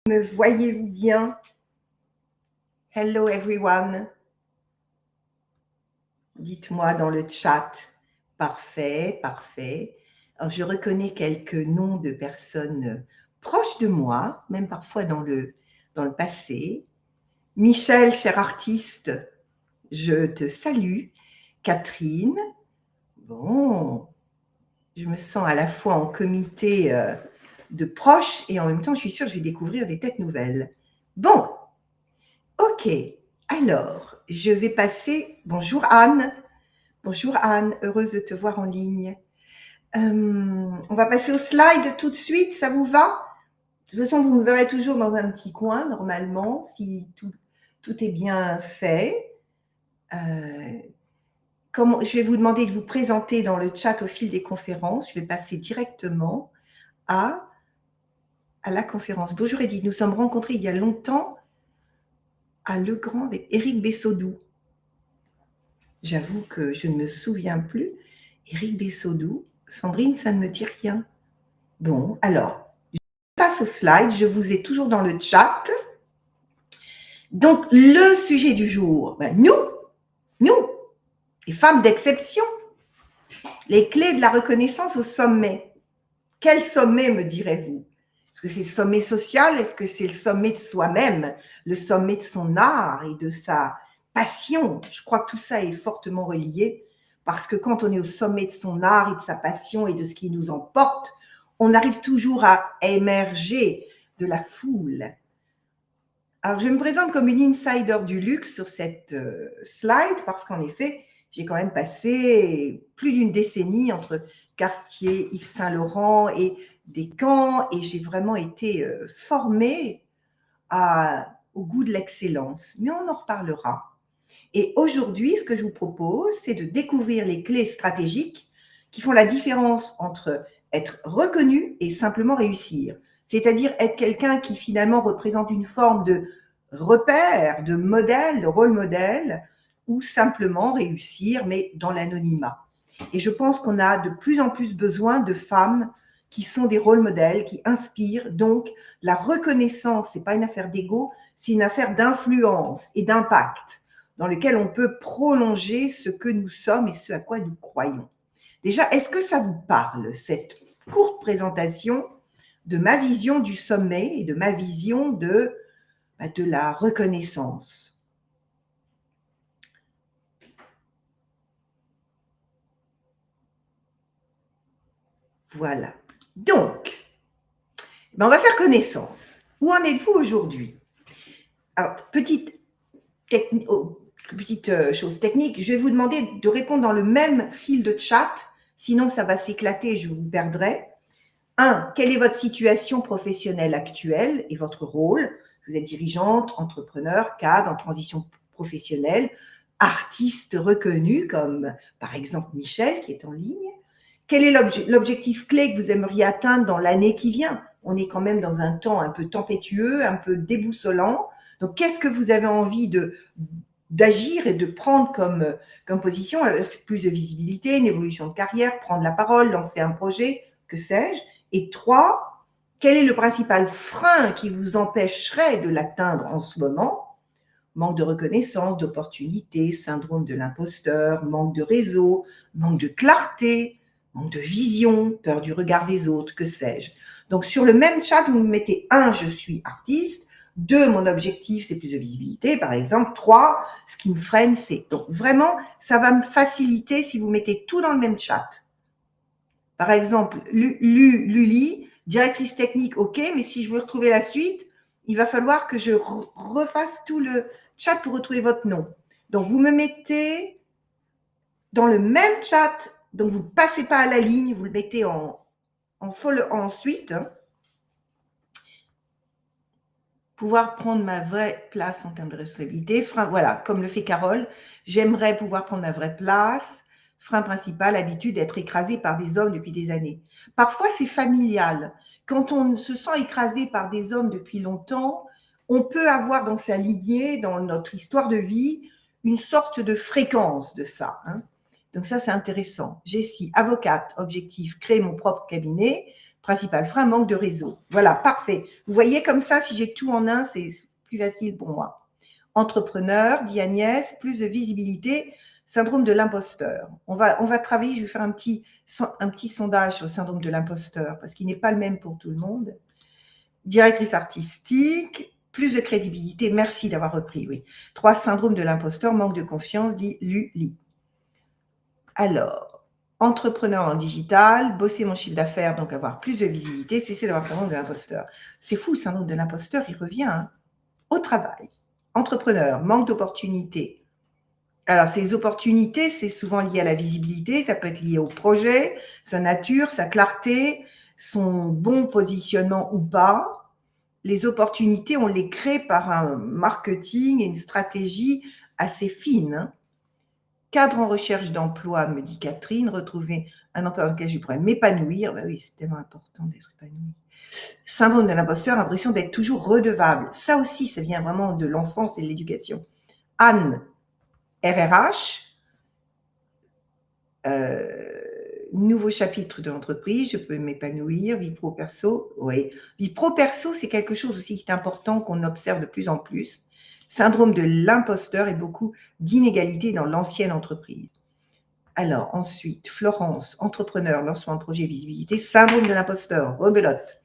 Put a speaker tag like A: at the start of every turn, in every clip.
A: Me voyez-vous bien? Hello everyone. Dites-moi dans le chat. Parfait, parfait. Alors, je reconnais quelques noms de personnes proches de moi, même parfois dans le passé. Michel, cher artiste, je te salue. Catherine, bon, je me sens à la fois en comité de proches et en même temps, je suis sûre que je vais découvrir des têtes nouvelles. Bon, ok, alors, je vais passer… Bonjour Anne. Bonjour Anne, heureuse de te voir en ligne. On va passer au slide tout de suite, ça vous va? De toute façon, vous me verrez toujours dans un petit coin, normalement, si tout est bien fait. Je vais vous demander de vous présenter dans le chat au fil des conférences. Je vais passer directement à la conférence. Bonjour Edith, nous sommes rencontrés il y a longtemps à Legrand avec Éric Bessodou. J'avoue que je ne me souviens plus. Éric Bessodou, Sandrine, ça ne me dit rien. Bon, alors, je passe au slide. Je vous ai toujours dans le chat. Donc, le sujet du jour, nous, les femmes d'exception, les clés de la reconnaissance au sommet. Quel sommet, me direz-vous? Est-ce que c'est le sommet social? Est-ce que c'est le sommet de soi-même? Le sommet de son art et de sa passion? Je crois que tout ça est fortement relié parce que quand on est au sommet de son art et de sa passion et de ce qui nous emporte, on arrive toujours à émerger de la foule. Alors, je me présente comme une insider du luxe sur cette slide parce qu'en effet, j'ai quand même passé plus d'une décennie entre Cartier, Yves Saint Laurent et Descamps et j'ai vraiment été formée au goût de l'excellence. Mais on en reparlera. Et aujourd'hui, ce que je vous propose, c'est de découvrir les clés stratégiques qui font la différence entre être reconnu et simplement réussir. C'est-à-dire être quelqu'un qui finalement représente une forme de repère, de modèle, de rôle modèle, ou simplement réussir, mais dans l'anonymat. Et je pense qu'on a de plus en plus besoin de femmes qui sont des rôles modèles, qui inspirent. Donc, la reconnaissance, ce n'est pas une affaire d'ego, c'est une affaire d'influence et d'impact dans lequel on peut prolonger ce que nous sommes et ce à quoi nous croyons. Déjà, est-ce que ça vous parle, cette courte présentation de ma vision du sommet et de ma vision de la reconnaissance? Voilà. Donc, on va faire connaissance. Où en êtes-vous aujourd'hui? Alors, petite chose technique, je vais vous demander de répondre dans le même fil de chat, sinon ça va s'éclater et je vous perdrai. 1. Quelle est votre situation professionnelle actuelle et votre rôle? Vous êtes dirigeante, entrepreneur, cadre, en transition professionnelle, artiste reconnu comme par exemple Michel qui est en ligne. Quel est l'objectif clé que vous aimeriez atteindre dans l'année qui vient? On est quand même dans un temps un peu tempétueux, un peu déboussolant. Donc, qu'est-ce que vous avez envie d'agir et de prendre comme position? Plus de visibilité, une évolution de carrière, prendre la parole, lancer un projet, que sais-je? Et 3, quel est le principal frein qui vous empêcherait de l'atteindre en ce moment? Manque de reconnaissance, d'opportunité, syndrome de l'imposteur, manque de réseau, manque de clarté, manque de vision, peur du regard des autres, que sais-je. Donc, sur le même chat, vous me mettez 1, je suis artiste, 2, mon objectif, c'est plus de visibilité, par exemple. 3, ce qui me freine, c'est… Donc, vraiment, ça va me faciliter si vous mettez tout dans le même chat. Par exemple, Luli, directrice technique, ok, mais si je veux retrouver la suite, il va falloir que je refasse tout le chat pour retrouver votre nom. Donc, vous me mettez dans le même chat, donc vous ne passez pas à la ligne, vous le mettez ensuite. Hein. Pouvoir prendre ma vraie place en termes de responsabilité. Voilà, comme le fait Carole, j'aimerais pouvoir prendre ma vraie place. Frein principal, habitude d'être écrasé par des hommes depuis des années. Parfois, c'est familial. Quand on se sent écrasé par des hommes depuis longtemps, on peut avoir dans sa lignée, dans notre histoire de vie, une sorte de fréquence de ça. Hein. Donc ça, c'est intéressant. Jessie, avocate, objectif, créer mon propre cabinet. Principal frein, manque de réseau. Voilà, parfait. Vous voyez comme ça, si j'ai tout en un, c'est plus facile pour moi. Entrepreneur, dit Agnès, plus de visibilité, syndrome de l'imposteur. On va travailler, je vais faire un petit sondage sur le syndrome de l'imposteur, parce qu'il n'est pas le même pour tout le monde. Directrice artistique, plus de crédibilité, merci d'avoir repris, oui. 3, syndrome de l'imposteur, manque de confiance, dit Luli. Alors, entrepreneur en digital, bosser mon chiffre d'affaires, donc avoir plus de visibilité, cesser d'avoir le syndrome de l'imposteur. C'est fou, le syndrome de l'imposteur, il revient au travail. Entrepreneur, manque d'opportunités. Alors, ces opportunités, c'est souvent lié à la visibilité, ça peut être lié au projet, sa nature, sa clarté, son bon positionnement ou pas. Les opportunités, on les crée par un marketing et une stratégie assez fine. Cadre en recherche d'emploi, me dit Catherine, retrouver un emploi dans lequel je pourrais m'épanouir. Ben oui, c'est tellement important d'être épanoui. Syndrome de l'imposteur, impression d'être toujours redevable. Ça aussi, ça vient vraiment de l'enfance et de l'éducation. Anne, RRH, nouveau chapitre de l'entreprise, je peux m'épanouir, vie pro-perso, oui. Vie pro-perso, c'est quelque chose aussi qui est important, qu'on observe de plus en plus. Syndrome de l'imposteur et beaucoup d'inégalités dans l'ancienne entreprise. Alors, ensuite, Florence, entrepreneur, lancement de projet, visibilité, syndrome de l'imposteur, rebelote.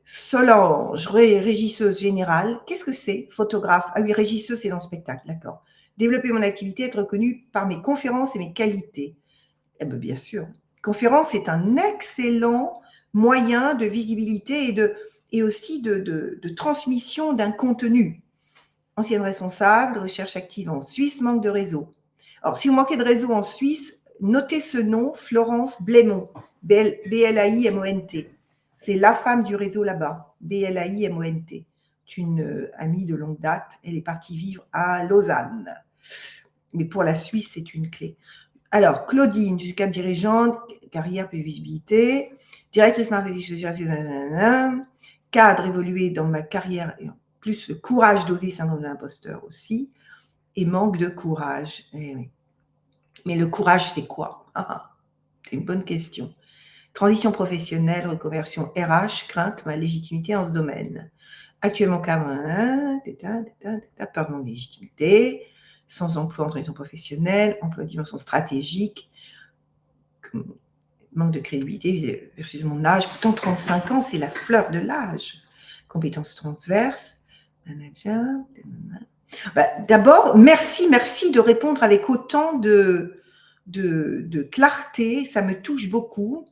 A: Solange, régisseuse générale, qu'est-ce que c'est? Photographe, ah oui, régisseuse, c'est dans le spectacle, d'accord. Développer mon activité, être reconnue par mes conférences et mes qualités. Eh bien, bien sûr, conférence, c'est un excellent moyen de visibilité et aussi de transmission d'un contenu. Ancienne responsable, recherche active en Suisse, manque de réseau. Alors, si vous manquez de réseau en Suisse, notez ce nom, Florence Blaimont, B-L-A-I-M-O-N-T. C'est la femme du réseau là-bas, B-L-A-I-M-O-N-T. C'est une amie de longue date. Elle est partie vivre à Lausanne. Mais pour la Suisse, c'est une clé. Alors, Claudine, je suis cadre dirigeante, carrière plus visibilité, directrice marketing, cadre évolué dans ma carrière, plus le courage d'oser, syndrome de l'imposteur aussi, et manque de courage. Mais le courage, c'est quoi? C'est une bonne question. Transition professionnelle, reconversion RH, crainte, ma légitimité en ce domaine. Actuellement, cadre, pardon, légitimité, sans emploi en transition professionnelle, emploi de dimension stratégique, manque de crédibilité versus mon âge. Pourtant, 35 ans, c'est la fleur de l'âge. Compétences transverses, manager. D'abord, merci de répondre avec autant de clarté. Ça me touche beaucoup.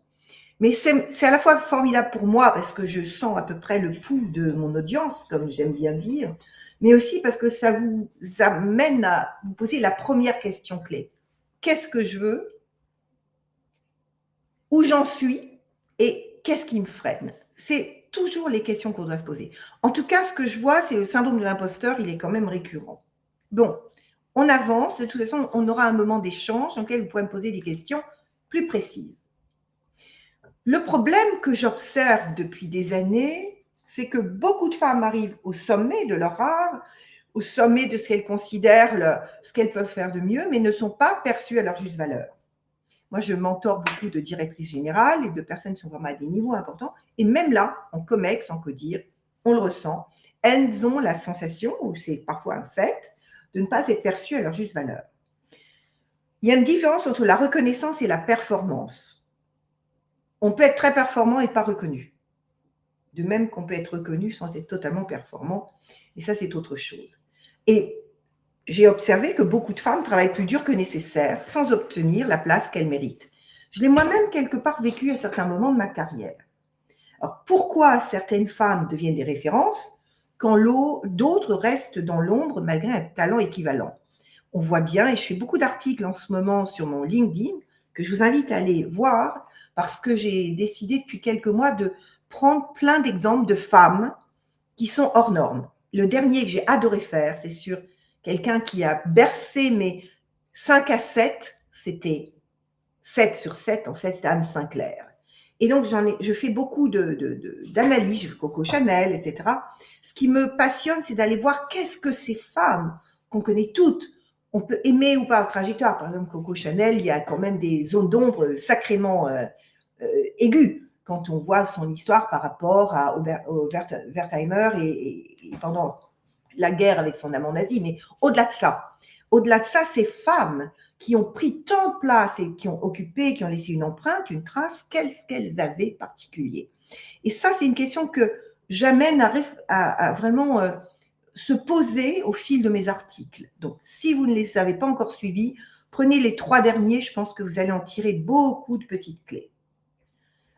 A: Mais c'est à la fois formidable pour moi parce que je sens à peu près le pouls de mon audience, comme j'aime bien dire, mais aussi parce que ça vous amène à vous poser la première question clé. Qu'est-ce que je veux? Où j'en suis? Et qu'est-ce qui me freine? C'est toujours les questions qu'on doit se poser. En tout cas, ce que je vois, c'est le syndrome de l'imposteur, il est quand même récurrent. Bon, on avance. De toute façon, on aura un moment d'échange dans lequel vous pourrez me poser des questions plus précises. Le problème que j'observe depuis des années, c'est que beaucoup de femmes arrivent au sommet de leur art, au sommet de ce qu'elles considèrent ce qu'elles peuvent faire de mieux, mais ne sont pas perçues à leur juste valeur. Moi, je mentore beaucoup de directrices générales et de personnes qui sont vraiment à des niveaux importants. Et même là, en COMEX, en CODIR, on le ressent. Elles ont la sensation, ou c'est parfois un fait, de ne pas être perçues à leur juste valeur. Il y a une différence entre la reconnaissance et la performance. On peut être très performant et pas reconnu. De même qu'on peut être reconnu sans être totalement performant. Et ça, c'est autre chose. Et j'ai observé que beaucoup de femmes travaillent plus dur que nécessaire sans obtenir la place qu'elles méritent. Je l'ai moi-même quelque part vécu à certains moments de ma carrière. Alors, pourquoi certaines femmes deviennent des références quand d'autres restent dans l'ombre malgré un talent équivalent? On voit bien, et je fais beaucoup d'articles en ce moment sur mon LinkedIn, que je vous invite à aller voir, parce que j'ai décidé depuis quelques mois de prendre plein d'exemples de femmes qui sont hors normes. Le dernier que j'ai adoré faire, c'est sur quelqu'un qui a bercé mes 5 à 7, c'était 7 sur 7, en fait, c'était Anne Sinclair. Et donc, je fais beaucoup d'analyses, je fais Coco Chanel, etc. Ce qui me passionne, c'est d'aller voir qu'est-ce que ces femmes qu'on connaît toutes, on peut aimer ou pas leur trajectoire. Par exemple, Coco Chanel, il y a quand même des zones d'ombre sacrément aiguës. quand on voit son histoire par rapport au Wertheimer et pendant la guerre avec son amant nazi. Mais au-delà de ça, ces femmes qui ont pris tant de place et qui ont occupé, qui ont laissé une empreinte, une trace, qu'est-ce qu'elles avaient particulier? Et ça, c'est une question que j'amène à vraiment se poser au fil de mes articles. Donc, si vous ne les avez pas encore suivis, prenez les 3 derniers, je pense que vous allez en tirer beaucoup de petites clés.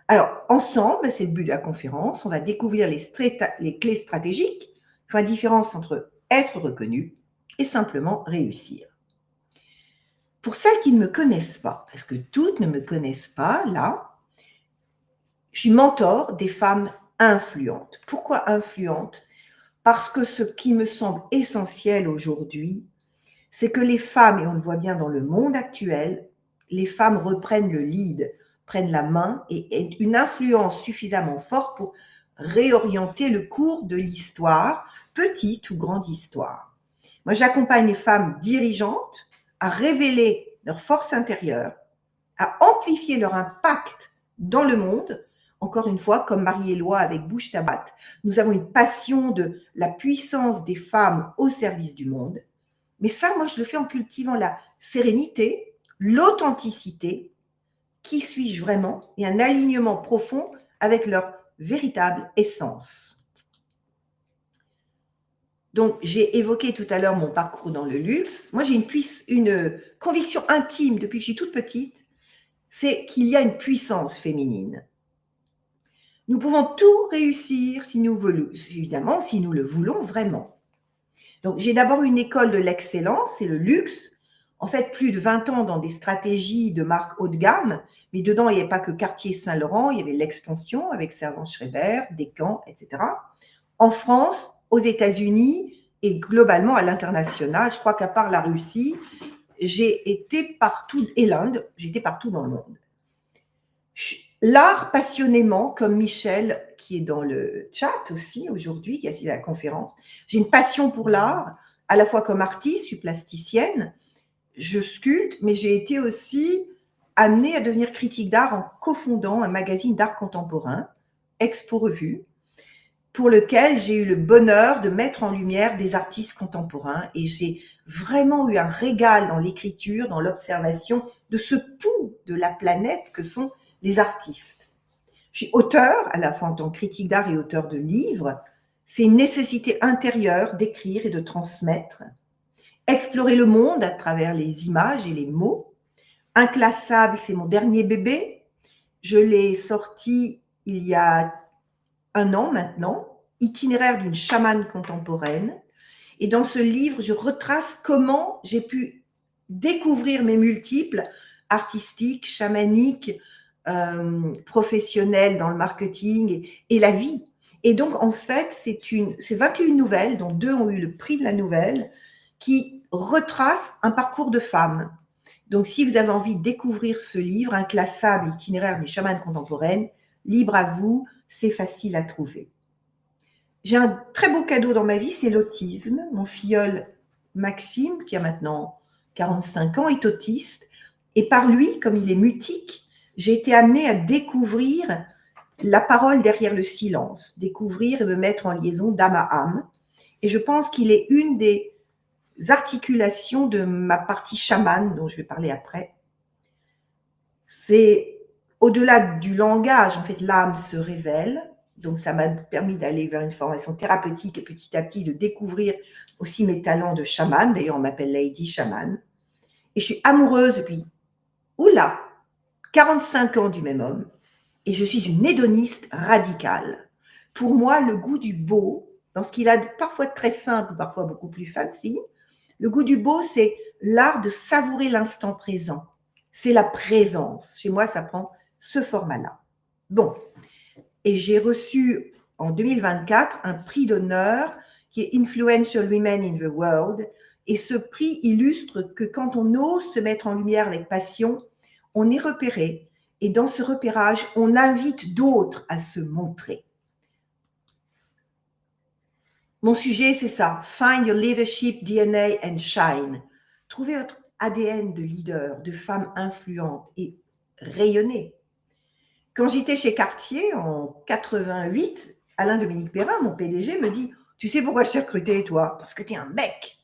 A: Alors, ensemble, c'est le but de la conférence, on va découvrir les clés stratégiques, faire la différence entre être reconnu et simplement réussir. Pour celles qui ne me connaissent pas, parce que toutes ne me connaissent pas, là, je suis mentor des femmes influentes. Pourquoi influentes? Parce que ce qui me semble essentiel aujourd'hui, c'est que les femmes, et on le voit bien dans le monde actuel, les femmes reprennent le lead, prennent la main et aient une influence suffisamment forte pour réorienter le cours de l'histoire, petite ou grande histoire. Moi, j'accompagne les femmes dirigeantes à révéler leur force intérieure, à amplifier leur impact dans le monde. Encore une fois, comme Marie-Éloi avec Bouche Tabat, nous avons une passion de la puissance des femmes au service du monde. Mais ça, moi, je le fais en cultivant la sérénité, l'authenticité, qui suis-je vraiment, et un alignement profond avec leur véritable essence. Donc, j'ai évoqué tout à l'heure mon parcours dans le luxe. Moi, j'ai une conviction intime depuis que je suis toute petite, c'est qu'il y a une puissance féminine. Nous pouvons tout réussir si nous voulons, évidemment, si nous le voulons vraiment. Donc, j'ai d'abord une école de l'excellence, c'est le luxe. En fait, plus de 20 ans dans des stratégies de marque haut de gamme, mais dedans, il n'y avait pas que Cartier Saint-Laurent, il y avait l'expansion avec Servan-Schreiber, Descamps, etc. En France, aux États-Unis et globalement à l'international, je crois qu'à part la Russie, j'ai été partout, et l'Inde, j'étais partout dans le monde. L'art passionnément, comme Michel, qui est dans le chat aussi aujourd'hui, qui assiste à la conférence. J'ai une passion pour l'art, à la fois comme artiste, je suis plasticienne, je sculpte, mais j'ai été aussi amenée à devenir critique d'art en cofondant un magazine d'art contemporain, Expo Revue, pour lequel j'ai eu le bonheur de mettre en lumière des artistes contemporains et j'ai vraiment eu un régal dans l'écriture, dans l'observation de ce pouls de la planète que sont les artistes. Je suis auteur, à la fois en tant que critique d'art et auteur de livres. C'est une nécessité intérieure d'écrire et de transmettre. Explorer le monde à travers les images et les mots. Inclassable, c'est mon dernier bébé. Je l'ai sorti il y a 1 an maintenant, Itinéraire d'une chamane contemporaine. Et dans ce livre, je retrace comment j'ai pu découvrir mes multiples artistiques, chamaniques, professionnelles dans le marketing et la vie. Et donc, en fait, c'est 21 nouvelles, dont 2 ont eu le prix de la nouvelle, qui retracent un parcours de femme. Donc, si vous avez envie de découvrir ce livre, Inclassable, Itinéraire d'une chamane contemporaine, libre à vous, c'est facile à trouver. J'ai un très beau cadeau dans ma vie, c'est l'autisme. Mon filleul Maxime, qui a maintenant 45 ans, est autiste. Et par lui, comme il est mutique, j'ai été amenée à découvrir la parole derrière le silence, découvrir et me mettre en liaison d'âme à âme. Et je pense qu'il est une des articulations de ma partie chamane, dont je vais parler après. C'est au-delà du langage, en fait, l'âme se révèle. Donc, ça m'a permis d'aller vers une formation thérapeutique et petit à petit de découvrir aussi mes talents de chamane. D'ailleurs, on m'appelle Lady Chamane. Et je suis amoureuse depuis, 45 ans du même homme. Et je suis une hédoniste radicale. Pour moi, le goût du beau, dans ce qu'il a parfois très simple, parfois beaucoup plus fancy, le goût du beau, c'est l'art de savourer l'instant présent. C'est la présence. Chez moi, ça prend ce format-là. Bon. Et j'ai reçu en 2024 un prix d'honneur qui est Influential Women in the World. Et ce prix illustre que quand on ose se mettre en lumière avec passion, on est repéré. Et dans ce repérage, on invite d'autres à se montrer. Mon sujet, c'est ça. Find your leadership DNA and shine. Trouvez votre ADN de leader, de femme influente et rayonnez. Quand j'étais chez Cartier en 88, Alain-Dominique Perrin, mon PDG, me dit « Tu sais pourquoi je t'ai recruté, toi ? Parce que tu es un mec. »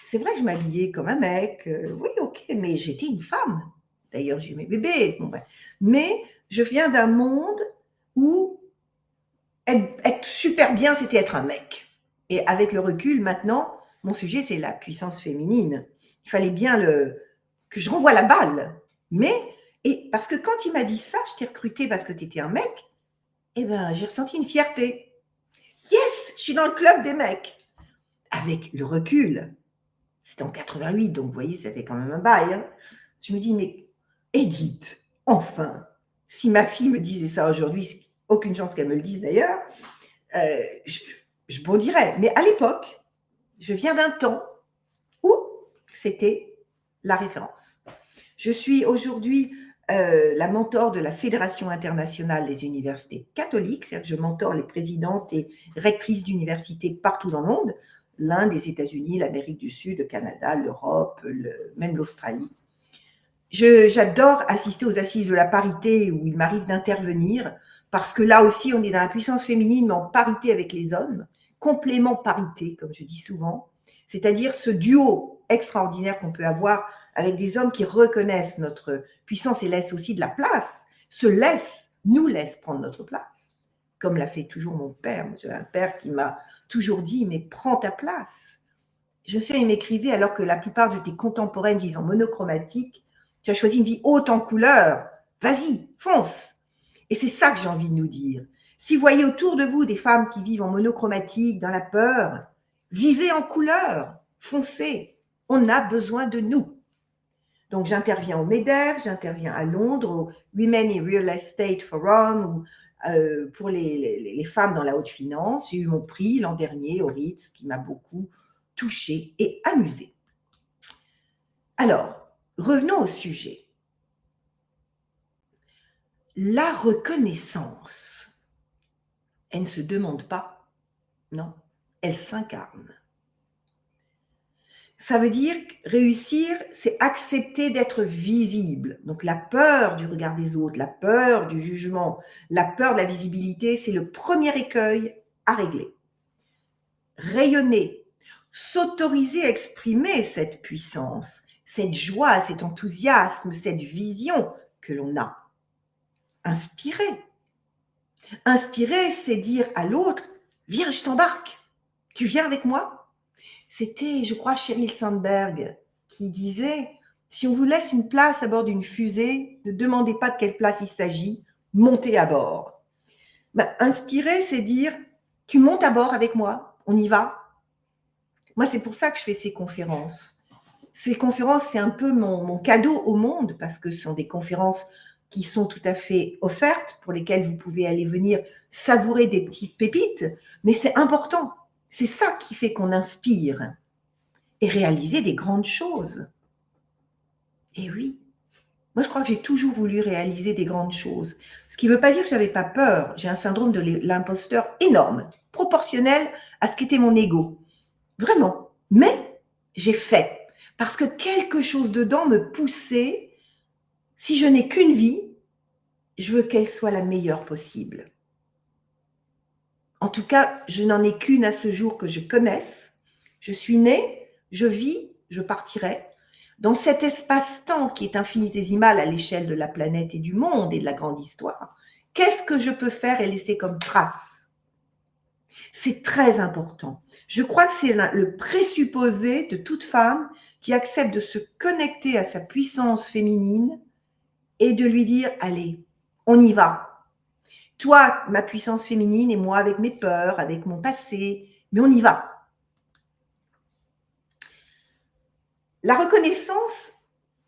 A: C'est vrai que je m'habillais comme un mec, oui, ok, mais j'étais une femme. D'ailleurs, j'ai mes bébés. Bon, mais je viens d'un monde où être super bien, c'était être un mec. Et avec le recul, maintenant, mon sujet, c'est la puissance féminine. Il fallait bien que je renvoie la balle. Mais, parce que quand il m'a dit ça, je t'ai recruté parce que tu étais un mec, eh ben, j'ai ressenti une fierté. Yes, je suis dans le club des mecs. Avec le recul, c'était en 88, donc vous voyez, ça fait quand même un bail. Hein. Je me dis, mais Edith, enfin, si ma fille me disait ça aujourd'hui, aucune chance qu'elle me le dise d'ailleurs, je bondirais. Mais à l'époque, je viens d'un temps où c'était la référence. Je suis aujourd'hui la mentor de la Fédération internationale des universités catholiques, c'est-à-dire que je mentore les présidentes et rectrices d'universités partout dans le monde, l'Inde, les États-Unis, l'Amérique du Sud, le Canada, l'Europe, même l'Australie. J'adore assister aux assises de la parité où il m'arrive d'intervenir parce que là aussi, on est dans la puissance féminine, mais en parité avec les hommes, complément parité, comme je dis souvent, c'est-à-dire ce duo extraordinaire qu'on peut avoir avec des hommes qui reconnaissent notre puissance et laissent aussi de la place, nous laissent prendre notre place, comme l'a fait toujours mon père. J'ai un père qui m'a toujours dit, mais prends ta place. Je sais, il m'écrivait, alors que la plupart de tes contemporaines vivent en monochromatique, tu as choisi une vie haute en couleurs, vas-y, fonce. Et c'est ça que j'ai envie de nous dire. Si vous voyez autour de vous des femmes qui vivent en monochromatique, dans la peur, vivez en couleurs, foncez. On a besoin de nous. Donc, j'interviens au MEDEF, j'interviens à Londres, au Women in Real Estate Forum, pour les femmes dans la haute finance. J'ai eu mon prix l'an dernier au Ritz, qui m'a beaucoup touchée et amusée. Alors, revenons au sujet. La reconnaissance, elle ne se demande pas, non, elle s'incarne. Ça veut dire que réussir, c'est accepter d'être visible. Donc la peur du regard des autres, la peur du jugement, la peur de la visibilité, c'est le premier écueil à régler. Rayonner, s'autoriser à exprimer cette puissance, cette joie, cet enthousiasme, cette vision que l'on a. Inspirer. Inspirer, c'est dire à l'autre, viens, je t'embarque, tu viens avec moi. C'était, je crois, Sheryl Sandberg qui disait, si on vous laisse une place à bord d'une fusée, ne demandez pas de quelle place il s'agit, montez à bord. Inspirer, c'est dire, tu montes à bord avec moi, on y va. Moi, c'est pour ça que je fais ces conférences. Ces conférences, c'est un peu mon cadeau au monde, parce que ce sont des conférences qui sont tout à fait offertes, pour lesquelles vous pouvez aller venir savourer des petites pépites, mais c'est important. C'est ça qui fait qu'on inspire et réaliser des grandes choses. Et oui, moi je crois que j'ai toujours voulu réaliser des grandes choses. Ce qui ne veut pas dire que je n'avais pas peur. J'ai un syndrome de l'imposteur énorme, proportionnel à ce qu'était mon ego. Vraiment. Mais j'ai fait. Parce que quelque chose dedans me poussait. Si je n'ai qu'une vie, je veux qu'elle soit la meilleure possible. En tout cas, je n'en ai qu'une à ce jour que je connaisse. Je suis née, je vis, je partirai. Dans cet espace-temps qui est infinitésimal à l'échelle de la planète et du monde et de la grande histoire, qu'est-ce que je peux faire et laisser comme trace? C'est très important. Je crois que c'est le présupposé de toute femme qui accepte de se connecter à sa puissance féminine et de lui dire, allez, on y va. Toi, ma puissance féminine et moi avec mes peurs, avec mon passé, mais on y va. La reconnaissance,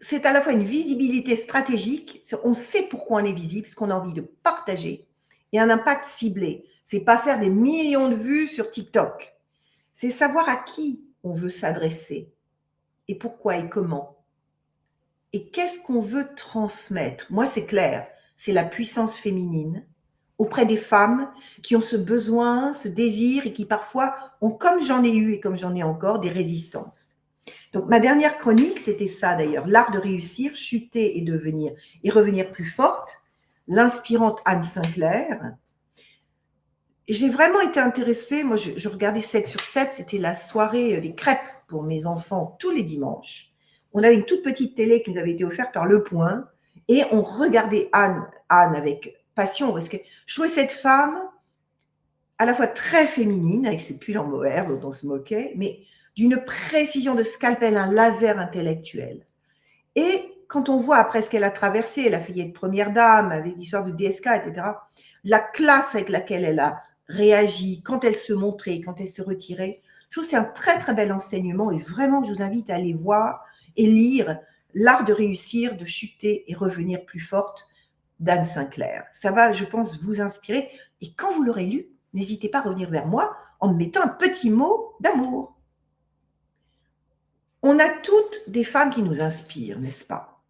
A: c'est à la fois une visibilité stratégique, on sait pourquoi on est visible, ce qu'on a envie de partager, et un impact ciblé. C'est pas faire des millions de vues sur TikTok. C'est savoir à qui on veut s'adresser, et pourquoi et comment. Et qu'est-ce qu'on veut transmettre? Moi, c'est clair, c'est la puissance féminine, auprès des femmes qui ont ce besoin, ce désir et qui parfois ont, comme j'en ai eu et comme j'en ai encore, des résistances. Donc ma dernière chronique, c'était ça d'ailleurs, l'art de réussir, chuter et devenir et revenir plus forte. l'inspirante Anne Sinclair. Et j'ai vraiment été intéressée, moi je regardais 7 sur 7, c'était la soirée des crêpes pour mes enfants tous les dimanches. On avait une toute petite télé qui nous avait été offerte par Le Point et on regardait Anne avec passion parce que je trouvais cette femme à la fois très féminine avec ses pulls en mohair dont on se moquait, mais d'une précision de scalpel, un laser intellectuel. Et quand on voit après ce qu'elle a traversé, elle a failli être première dame avec l'histoire de DSK, etc., la classe avec laquelle elle a réagi, quand elle se montrait, quand elle se retirait, je trouve que c'est un très très bel enseignement et vraiment je vous invite à aller voir et lire L'art de réussir, de chuter et revenir plus forte d'Anne Sinclair. Ça va, je pense, vous inspirer et quand vous l'aurez lu, n'hésitez pas à revenir vers moi en me mettant un petit mot d'amour. On a toutes des femmes qui nous inspirent, n'est-ce pas?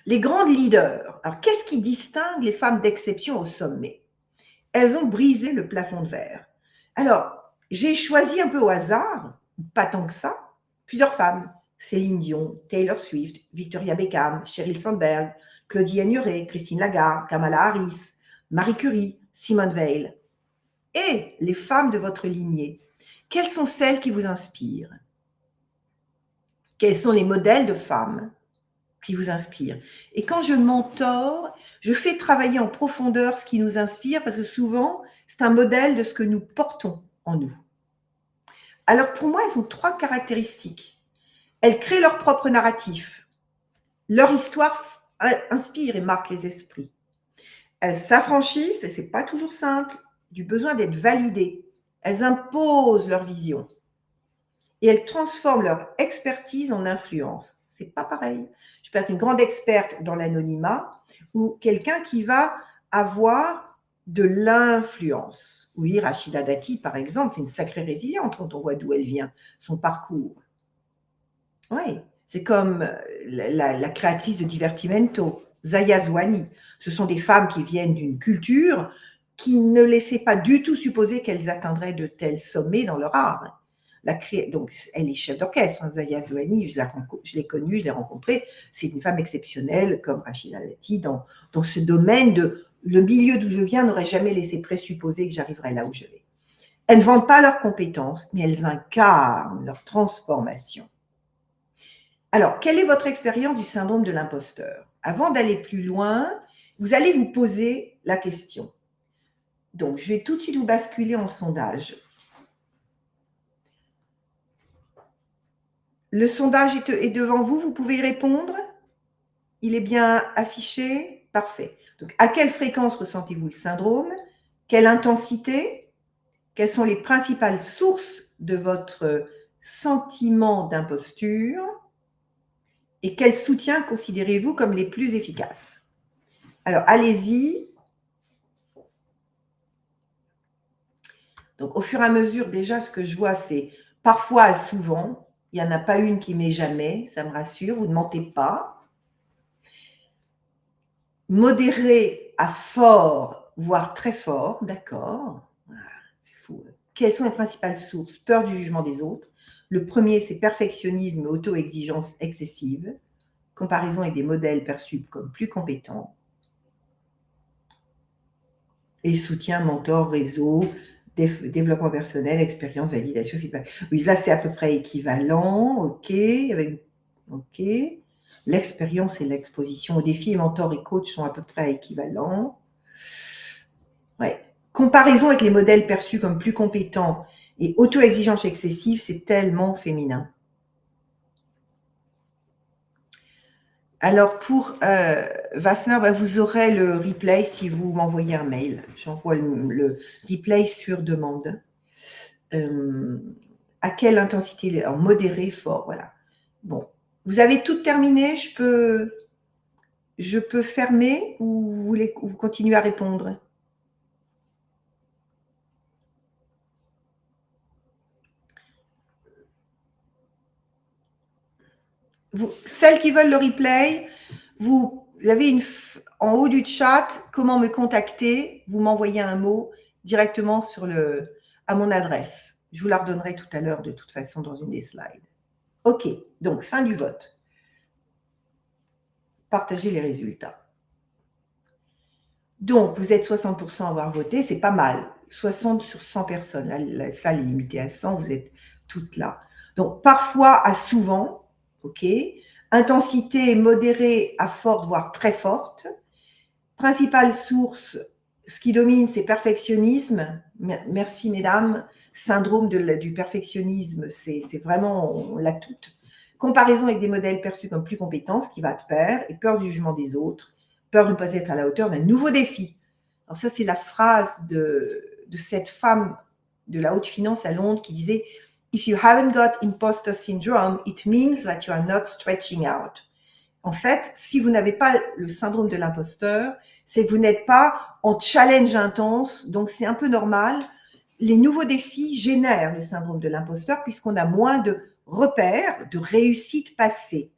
A: Les grandes leaders, alors qu'est-ce qui distingue les femmes d'exception au sommet? Elles ont brisé le plafond de verre. Alors, j'ai choisi un peu au hasard, pas tant que ça, plusieurs femmes. Céline Dion, Taylor Swift, Victoria Beckham, Sheryl Sandberg, Claudie Aigneret, Christine Lagarde, Kamala Harris, Marie Curie, Simone Veil. Et les femmes de votre lignée, quelles sont celles qui vous inspirent? Quels sont les modèles de femmes qui vous inspirent? Et quand je mentore, je fais travailler en profondeur ce qui nous inspire parce que souvent, c'est un modèle de ce que nous portons en nous. Alors pour moi, elles ont 3 caractéristiques. Elles créent leur propre narratif. Leur histoire inspire et marque les esprits. Elles s'affranchissent, et ce n'est pas toujours simple, du besoin d'être validées. Elles imposent leur vision. Et elles transforment leur expertise en influence. C'est pas pareil. Je peux être une grande experte dans l'anonymat ou quelqu'un qui va avoir de l'influence. Oui, Rachida Dati, par exemple, c'est une sacrée résiliente quand on voit d'où elle vient, son parcours. Oui, c'est comme la créatrice de Divertimento, Zaya Zouani. Ce sont des femmes qui viennent d'une culture qui ne laissait pas du tout supposer qu'elles atteindraient de tels sommets dans leur art. Donc, elle est chef d'orchestre, hein, Zaya Zouani, je l'ai connue, je l'ai rencontrée. C'est une femme exceptionnelle, comme Rachida Dati, dans ce domaine de le milieu d'où je viens n'aurait jamais laissé présupposer que j'arriverais là où je vais. Elles ne vendent pas leurs compétences, mais elles incarnent leur transformation. Alors, quelle est votre expérience du syndrome de l'imposteur? Avant d'aller plus loin, vous allez vous poser la question. Donc, je vais tout de suite vous basculer en sondage. Le sondage est devant vous, vous pouvez y répondre? Il est bien affiché? Parfait. Donc, à quelle fréquence ressentez-vous le syndrome? Quelle intensité? Quelles sont les principales sources de votre sentiment d'imposture? Et quels soutiens considérez-vous comme les plus efficaces? Alors, allez-y. Donc, au fur et à mesure, déjà, ce que je vois, c'est parfois, souvent, il n'y en a pas une qui met jamais, ça me rassure, vous ne mentez pas. Modéré à fort, voire très fort, d'accord. Voilà, c'est fou. Quelles sont les principales sources? Peur du jugement des autres. Le premier, c'est perfectionnisme et auto-exigence excessive. Comparaison avec des modèles perçus comme plus compétents. Et soutien, mentor, réseau, développement personnel, expérience, validation, feedback. Oui, là, c'est à peu près équivalent. OK. OK. L'expérience et l'exposition aux défis, mentor et coach sont à peu près équivalents. Ouais. Comparaison avec les modèles perçus comme plus compétents et auto-exigence excessive, c'est tellement féminin. Alors, pour Vassner, vous aurez le replay si vous m'envoyez un mail. J'envoie le replay sur demande. À quelle intensité? En modéré, fort, voilà. Bon. Vous avez tout terminé? Je peux fermer ou vous voulez vous continuez à répondre? Celles qui veulent le replay, vous avez en haut du chat, comment me contacter, vous m'envoyez un mot directement à mon adresse. Je vous la redonnerai tout à l'heure de toute façon dans une des slides. OK, donc fin du vote. Partagez les résultats. Donc, vous êtes 60% à avoir voté, c'est pas mal. 60 sur 100 personnes. La salle est limitée à 100, vous êtes toutes là. Donc, parfois à souvent, ok. Intensité modérée à forte, voire très forte. Principale source, ce qui domine, c'est perfectionnisme. Merci, mesdames. Syndrome du perfectionnisme, c'est vraiment, on l'a toute. Comparaison avec des modèles perçus comme plus compétents, ce qui va de pair, et peur du jugement des autres, peur de ne pas être à la hauteur d'un nouveau défi. Alors ça, c'est la phrase de cette femme de la haute finance à Londres qui disait « If you haven't got imposter syndrome, it means that you are not stretching out ». En fait, si vous n'avez pas le syndrome de l'imposteur, c'est que vous n'êtes pas en challenge intense, donc c'est un peu normal. Les nouveaux défis génèrent le syndrome de l'imposteur puisqu'on a moins de repères, de réussite passée.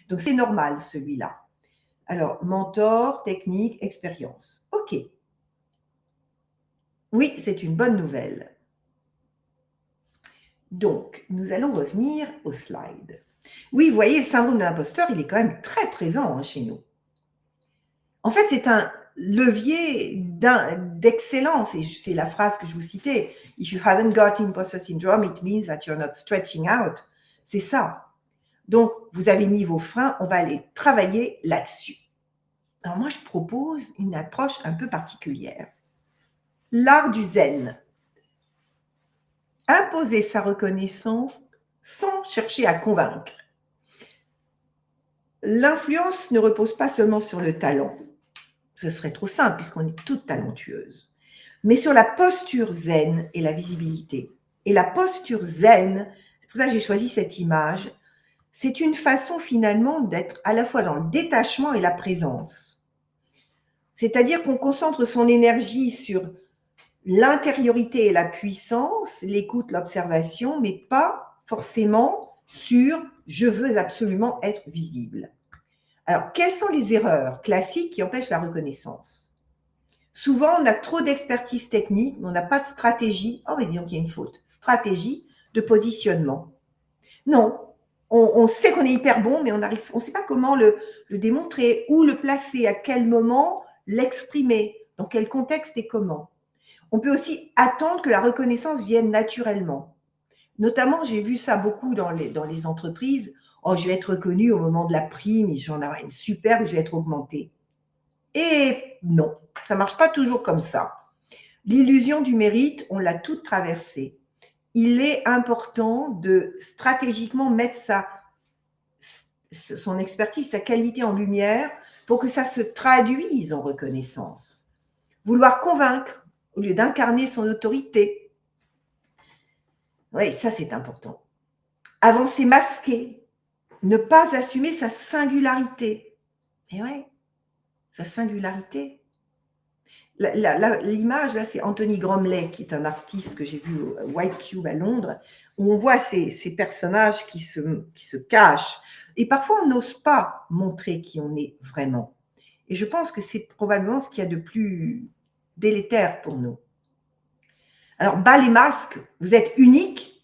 A: Donc c'est normal celui-là. Alors, mentor, technique, expérience. OK. Oui, c'est une bonne nouvelle. Donc, nous allons revenir au slide. Oui, vous voyez, le syndrome de l'imposteur, il est quand même très présent chez nous. En fait, c'est un levier d'excellence, et c'est la phrase que je vous citais. If you haven't got imposter syndrome, it means that you're not stretching out. C'est ça. Donc, vous avez mis vos freins, on va aller travailler là-dessus. Alors moi, je propose une approche un peu particulière. L'art du zen. Imposer sa reconnaissance sans chercher à convaincre. L'influence ne repose pas seulement sur le talent. Ce serait trop simple puisqu'on est toutes talentueuses. Mais sur la posture zen et la visibilité. Et la posture zen, c'est pour ça que j'ai choisi cette image, c'est une façon finalement d'être à la fois dans le détachement et la présence. C'est-à-dire qu'on concentre son énergie sur l'intériorité et la puissance, l'écoute, l'observation, mais pas forcément sur « je veux absolument être visible ». Alors, quelles sont les erreurs classiques qui empêchent la reconnaissance? Souvent, on a trop d'expertise technique, mais on n'a pas de stratégie. Oh, mais disons qu'il y a une faute. Stratégie de positionnement. Non, on sait qu'on est hyper bon, mais on ne sait pas comment le démontrer, où le placer, à quel moment l'exprimer, dans quel contexte et comment. On peut aussi attendre que la reconnaissance vienne naturellement. Notamment, j'ai vu ça beaucoup dans les entreprises. Oh, je vais être reconnue au moment de la prime et j'en aurai une superbe, je vais être augmentée. Et non, ça ne marche pas toujours comme ça. L'illusion du mérite, on l'a toute traversée. Il est important de stratégiquement mettre son expertise, sa qualité en lumière pour que ça se traduise en reconnaissance. Vouloir convaincre au lieu d'incarner son autorité. Oui, ça c'est important. Avancer masqué, ne pas assumer sa singularité. Et ouais, sa singularité. L'image, là, c'est Anthony Gromley, qui est un artiste que j'ai vu au White Cube à Londres, où on voit ces personnages qui se cachent. Et parfois, on n'ose pas montrer qui on est vraiment. Et je pense que c'est probablement ce qu'il y a de plus délétère pour nous. Alors, bas les masques, vous êtes unique,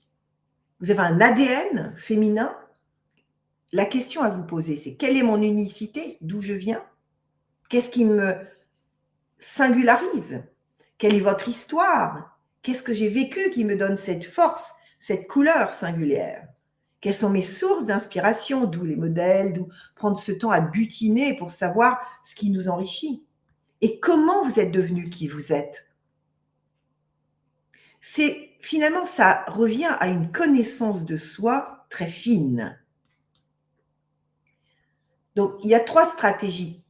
A: vous avez un ADN féminin. La question à vous poser, c'est quelle est mon unicité, d'où je viens? Qu'est-ce qui me singularise? Quelle est votre histoire? Qu'est-ce que j'ai vécu qui me donne cette force, cette couleur singulière? Quelles sont mes sources d'inspiration? D'où les modèles, d'où prendre ce temps à butiner pour savoir ce qui nous enrichit. Et comment vous êtes devenu qui vous êtes? Finalement, ça revient à une connaissance de soi très fine. Donc, il y a 3 stratégies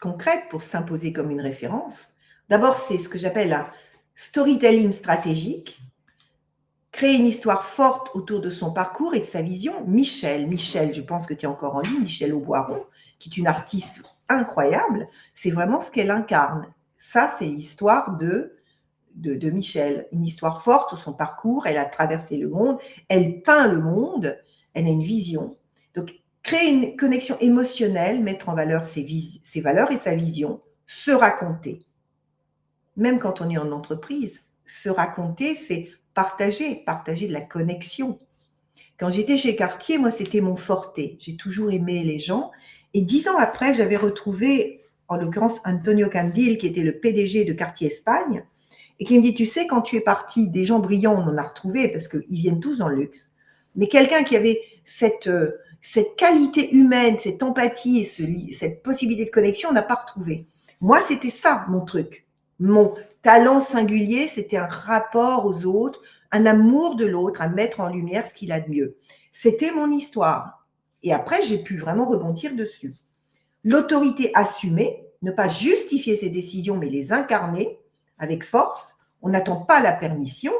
A: concrètes pour s'imposer comme une référence. D'abord, c'est ce que j'appelle un storytelling stratégique. Créer une histoire forte autour de son parcours et de sa vision. Michel, je pense que tu es encore en ligne, Michel Auboiron, qui est une artiste incroyable, c'est vraiment ce qu'elle incarne. Ça, c'est l'histoire de Michel, une histoire forte sur son parcours, elle a traversé le monde, elle peint le monde, elle a une vision. Donc, créer une connexion émotionnelle, mettre en valeur ses valeurs et sa vision, se raconter. Même quand on est en entreprise, se raconter, c'est partager de la connexion. Quand j'étais chez Cartier, moi, c'était mon forté. J'ai toujours aimé les gens. Et 10 ans après, j'avais retrouvé en l'occurrence Antonio Candil, qui était le PDG de Cartier Espagne, et qui me dit, tu sais, quand tu es parti, des gens brillants, on en a retrouvé, parce qu'ils viennent tous dans le luxe, mais quelqu'un qui avait cette qualité humaine, cette empathie et cette possibilité de connexion, on n'a pas retrouvé. Moi, c'était ça, mon truc. Mon talent singulier, c'était un rapport aux autres, un amour de l'autre, à mettre en lumière ce qu'il a de mieux. C'était mon histoire. Et après, j'ai pu vraiment rebondir dessus. L'autorité assumée, ne pas justifier ses décisions, mais les incarner avec force. On n'attend pas la permission,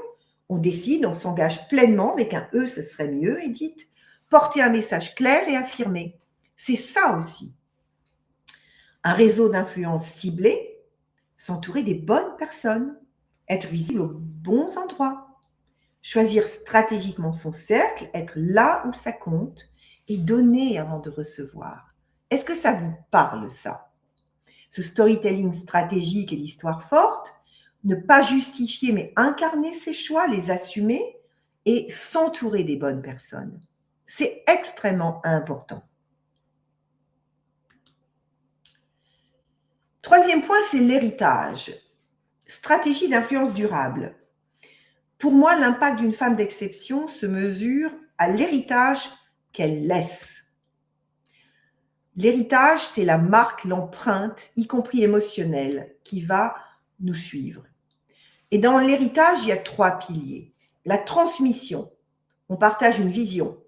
A: on décide, on s'engage pleinement, avec un E, ce serait mieux, Edith. Porter un message clair et affirmé. C'est ça aussi. Un réseau d'influence ciblé, s'entourer des bonnes personnes, être visible aux bons endroits, choisir stratégiquement son cercle, être là où ça compte et donner avant de recevoir. Est-ce que ça vous parle, ça? Ce storytelling stratégique et l'histoire forte, ne pas justifier mais incarner ses choix, les assumer et s'entourer des bonnes personnes. C'est extrêmement important. Troisième point, c'est l'héritage. Stratégie d'influence durable. Pour moi, l'impact d'une femme d'exception se mesure à l'héritage qu'elle laisse. L'héritage, c'est la marque, l'empreinte, y compris émotionnelle, qui va nous suivre. Et dans l'héritage, il y a 3 piliers. La transmission. On partage une vision.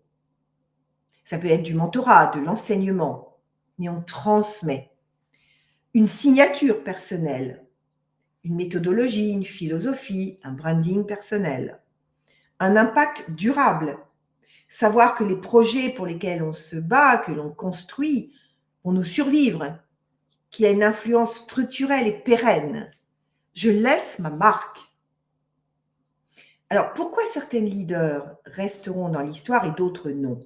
A: Ça peut être du mentorat, de l'enseignement, mais on transmet. Une signature personnelle, une méthodologie, une philosophie, un branding personnel. Un impact durable. Savoir que les projets pour lesquels on se bat, que l'on construit, vont nous survivre, qu'il y a une influence structurelle et pérenne. Je laisse ma marque. Alors, pourquoi certains leaders resteront dans l'histoire et d'autres non?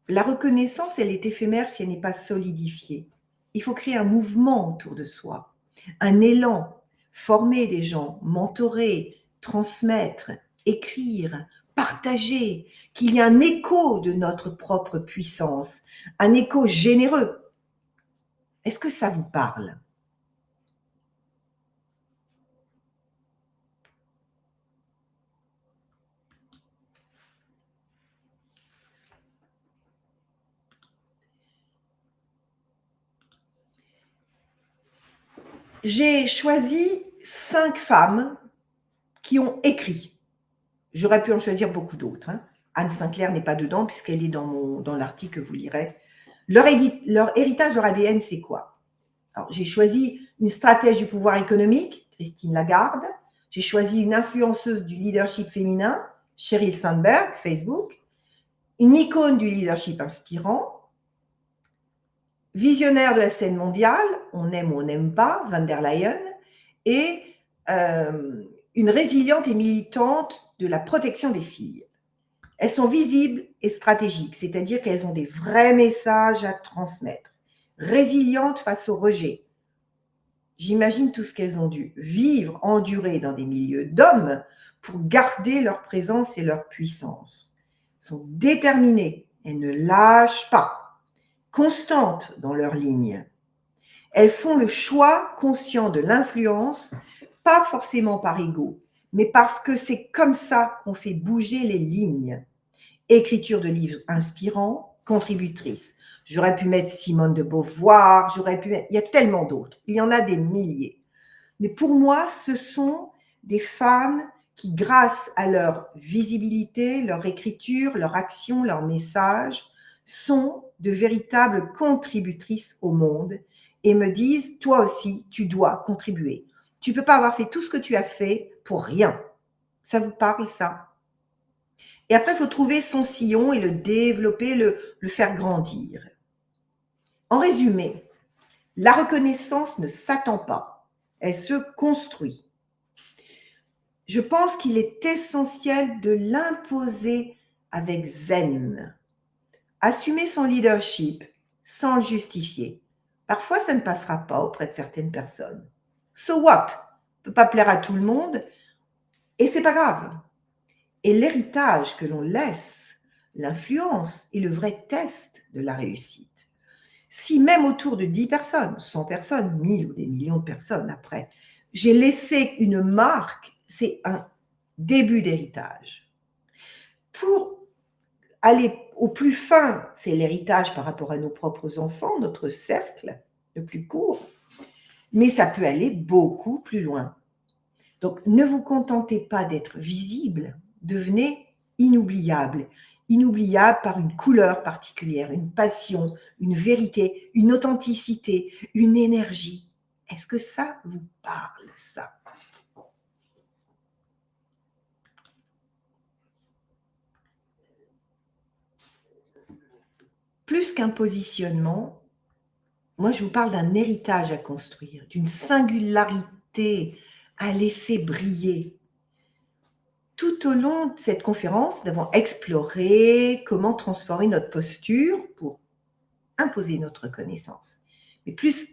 A: La reconnaissance, elle est éphémère si elle n'est pas solidifiée. Il faut créer un mouvement autour de soi, un élan, former des gens, mentorer, transmettre, écrire, partager, qu'il y ait un écho de notre propre puissance, un écho généreux. Est-ce que ça vous parle? J'ai choisi 5 femmes qui ont écrit. J'aurais pu en choisir beaucoup d'autres. Hein. Anne Sinclair n'est pas dedans puisqu'elle est dans l'article que vous lirez. Leur héritage, leur ADN, c'est quoi? Alors, j'ai choisi une stratège du pouvoir économique, Christine Lagarde. J'ai choisi une influenceuse du leadership féminin, Sheryl Sandberg, Facebook. Une icône du leadership inspirant. Visionnaire de la scène mondiale, on aime ou on n'aime pas, Van der Leyen. Et une résiliente et militante de la protection des filles. Elles sont visibles et stratégiques, c'est-à-dire qu'elles ont des vrais messages à transmettre. Résilientes face au rejet. J'imagine tout ce qu'elles ont dû vivre, endurer dans des milieux d'hommes pour garder leur présence et leur puissance. Elles sont déterminées, elles ne lâchent pas, constantes dans leur ligne. Elles font le choix conscient de l'influence, pas forcément par ego, mais parce que c'est comme ça qu'on fait bouger les lignes. Écriture de livres inspirants, contributrice. J'aurais pu mettre Simone de Beauvoir, il y a tellement d'autres, il y en a des milliers. Mais pour moi, ce sont des femmes qui, grâce à leur visibilité, leur écriture, leur action, leur message, sont de véritables contributrices au monde et me disent, toi aussi, tu dois contribuer. Tu ne peux pas avoir fait tout ce que tu as fait pour rien. Ça vous parle, ça? Et après, il faut trouver son sillon et le développer, le faire grandir. En résumé, la reconnaissance ne s'attend pas, elle se construit. Je pense qu'il est essentiel de l'imposer avec zen. Assumer son leadership sans le justifier. Parfois, ça ne passera pas auprès de certaines personnes. So what? On ne peut pas plaire à tout le monde et c'est pas grave. Et l'héritage que l'on laisse, l'influence est le vrai test de la réussite. Si même autour de 10 personnes, 100 personnes, 1000 ou des millions de personnes après, j'ai laissé une marque, c'est un début d'héritage. Pour aller au plus fin, c'est l'héritage par rapport à nos propres enfants, notre cercle le plus court, mais ça peut aller beaucoup plus loin. Donc, ne vous contentez pas d'être visible, devenez inoubliable. Inoubliable par une couleur particulière, une passion, une vérité, une authenticité, une énergie. Est-ce que ça vous parle, ça? Plus qu'un positionnement, moi je vous parle d'un héritage à construire, d'une singularité à laisser briller. Tout au long de cette conférence, nous avons exploré comment transformer notre posture pour imposer notre connaissance. Mais plus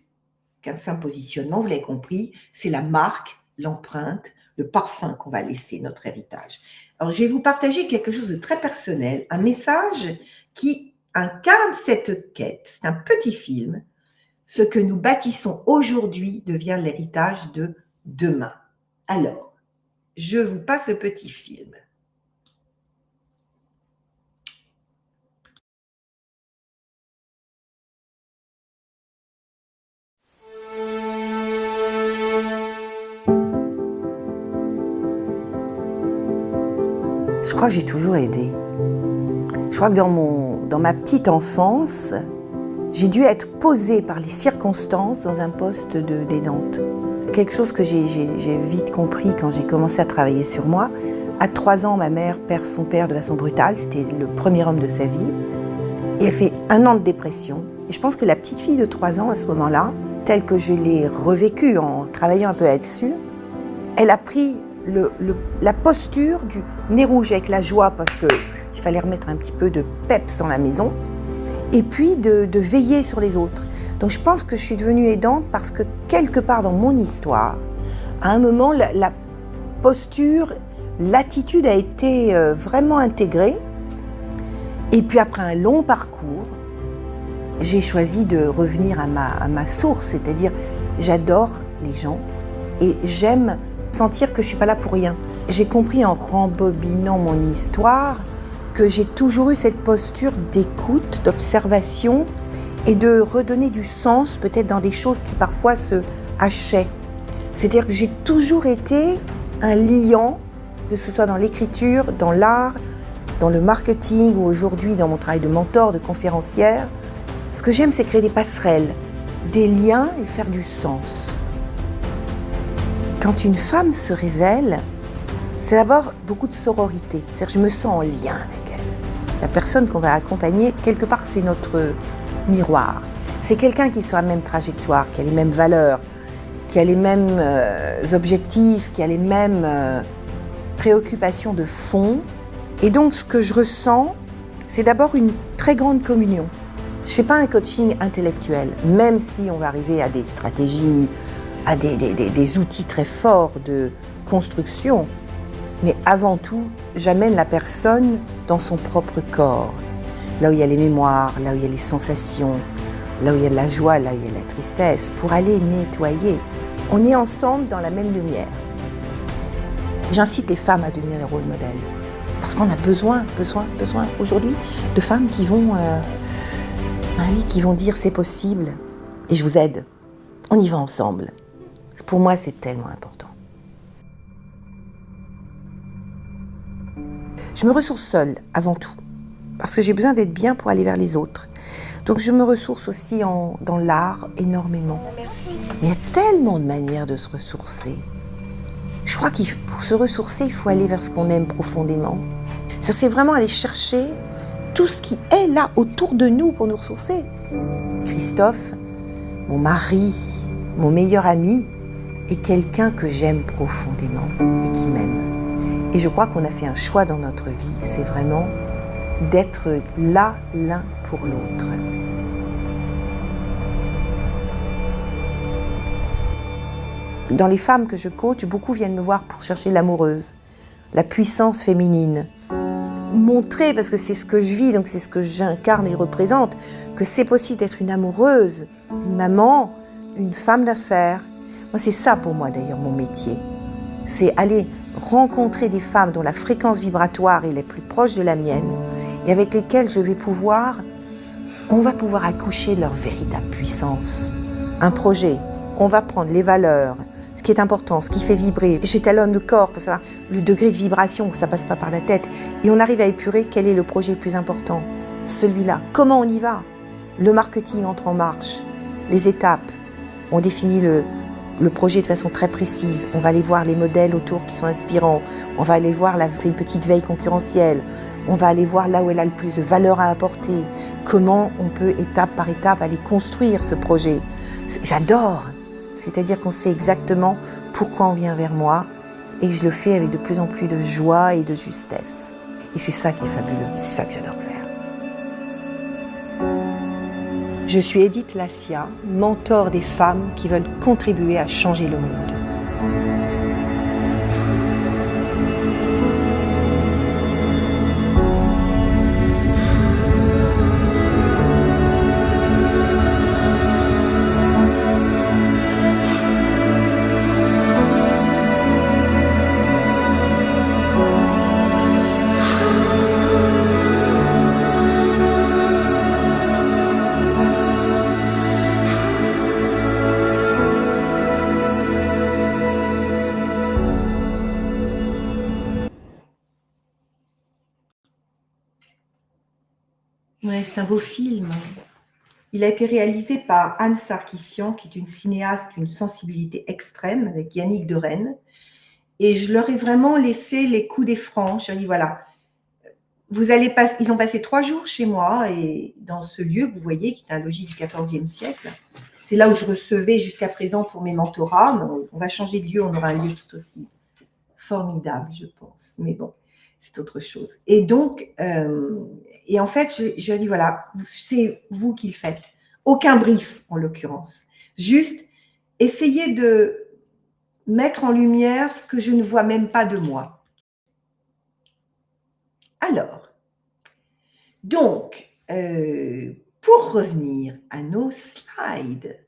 A: qu'un simple positionnement, vous l'avez compris, c'est la marque, l'empreinte, le parfum qu'on va laisser, notre héritage. Alors, je vais vous partager quelque chose de très personnel, un message qui incarne cette quête. C'est un petit film. Ce que nous bâtissons aujourd'hui devient l'héritage de demain. Alors, je vous passe le petit film.
B: Je crois que j'ai toujours aidé. Je crois que dans ma petite enfance, j'ai dû être posée par les circonstances dans un poste d'aidante. Quelque chose que j'ai vite compris quand j'ai commencé à travailler sur moi. À 3 ans, ma mère perd son père de façon brutale. C'était le premier homme de sa vie. Et elle fait 1 an de dépression. Et je pense que la petite fille de 3 ans, à ce moment-là, telle que je l'ai revécue en travaillant un peu là-dessus, elle a pris la posture du nez rouge avec la joie parce qu'il fallait remettre un petit peu de peps dans la maison et puis de veiller sur les autres. Donc je pense que je suis devenue aidante parce que quelque part dans mon histoire, à un moment, la posture, l'attitude a été vraiment intégrée. Et puis après un long parcours, j'ai choisi de revenir à ma source, c'est-à-dire j'adore les gens et j'aime sentir que je ne suis pas là pour rien. J'ai compris en rembobinant mon histoire que j'ai toujours eu cette posture d'écoute, d'observation et de redonner du sens peut-être dans des choses qui parfois se hachaient. C'est-à-dire que j'ai toujours été un liant, que ce soit dans l'écriture, dans l'art, dans le marketing ou aujourd'hui dans mon travail de mentor, de conférencière. Ce que j'aime, c'est créer des passerelles, des liens et faire du sens. Quand une femme se révèle, c'est d'abord beaucoup de sororité. C'est-à-dire que je me sens en lien avec elle. La personne qu'on va accompagner, quelque part, c'est notre miroir. C'est quelqu'un qui est sur la même trajectoire, qui a les mêmes valeurs, qui a les mêmes objectifs, qui a les mêmes préoccupations de fond. Et donc, ce que je ressens, c'est d'abord une très grande communion. Je ne fais pas un coaching intellectuel, même si on va arriver à des stratégies, à des outils très forts de construction. Mais avant tout, j'amène la personne dans son propre corps, là où il y a les mémoires, là où il y a les sensations, là où il y a de la joie, là où il y a de la tristesse, pour aller nettoyer. On est ensemble dans la même lumière. J'incite les femmes à devenir les rôles modèles. Parce qu'on a besoin aujourd'hui de femmes qui vont dire c'est possible et je vous aide. On y va ensemble. Pour moi, c'est tellement important. Je me ressource seule avant tout parce que j'ai besoin d'être bien pour aller vers les autres. Donc je me ressource aussi dans l'art énormément.
A: Merci.
B: Mais il y a tellement de manières de se ressourcer. Je crois que pour se ressourcer, il faut aller vers ce qu'on aime profondément. C'est vraiment aller chercher tout ce qui est là autour de nous pour nous ressourcer. Christophe, mon mari, mon meilleur ami, est quelqu'un que j'aime profondément et qui m'aime. Et je crois qu'on a fait un choix dans notre vie, c'est vraiment d'être là l'un pour l'autre. Dans les femmes que je coach, beaucoup viennent me voir pour chercher l'amoureuse, la puissance féminine. montrer, parce que c'est ce que je vis, donc c'est ce que j'incarne et représente, que c'est possible d'être une amoureuse, une maman, une femme d'affaires. Moi, c'est ça pour moi d'ailleurs mon métier. C'est aller rencontrer des femmes dont la fréquence vibratoire est la plus proche de la mienne et avec lesquelles on va pouvoir accoucher de leur véritable puissance. Un projet, on va prendre les valeurs, ce qui est important, ce qui fait vibrer. J'étalonne le corps pour savoir le degré de vibration, que ça passe pas par la tête. Et on arrive à épurer quel est le projet le plus important. Celui-là. Comment on y va? Le marketing entre en marche. Les étapes. On définit le projet de façon très précise. On va aller voir les modèles autour qui sont inspirants. On va aller voir, fait une petite veille concurrentielle. On va aller voir là où elle a le plus de valeur à apporter. Comment on peut, étape par étape, aller construire ce projet. J'adore. C'est-à-dire qu'on sait exactement pourquoi on vient vers moi et je le fais avec de plus en plus de joie et de justesse. Et c'est ça qui est fabuleux, c'est ça que j'adore faire. Je suis Edith Lassia, mentor des femmes qui veulent contribuer à changer le monde.
A: Ouais, c'est un beau film. Il a été réalisé par Anne Sarkissian, qui est une cinéaste d'une sensibilité extrême, avec Yannick de Rennes. Et je leur ai vraiment laissé les coups des francs. Je leur ai dit, voilà, ils ont passé 3 jours chez moi, et dans ce lieu que vous voyez, qui est un logis du XIVe siècle. C'est là où je recevais jusqu'à présent pour mes mentorats. On va changer de lieu, on aura un lieu tout aussi formidable, je pense. Mais bon, c'est autre chose. Et donc, et en fait, je dis, voilà, c'est vous qui le faites. Aucun brief, en l'occurrence. Juste, essayez de mettre en lumière ce que je ne vois même pas de moi. Alors, donc, pour revenir à nos slides,